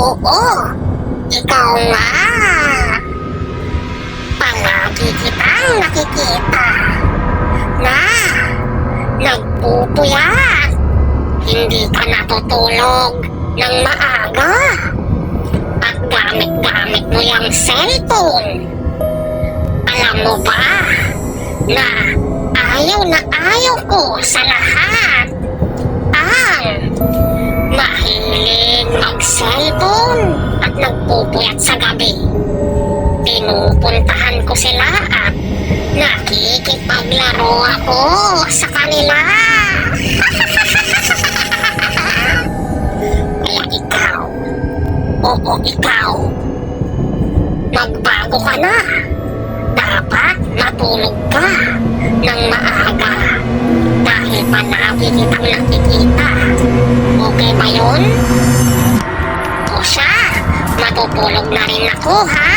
Oo, ikaw nga. Palagi kitang nakikita na nagpupuyat. Hindi ka natutulog ng maaga at gamit-gamit mo yung cellphone. Alam mo ba na ayaw ko sa lahat ang mahilig mag-cellphone at nagpupuyat sa gabi. Pinupuntahan ko sila at nakikipaglaro ako sa kanila. Kaya ikaw, oo ikaw, magbago ka na. Dapat matulog ka ng maaga dahil palagi kitang nakikita. Okay ba yun? O siya, matutulog na rin ako ha?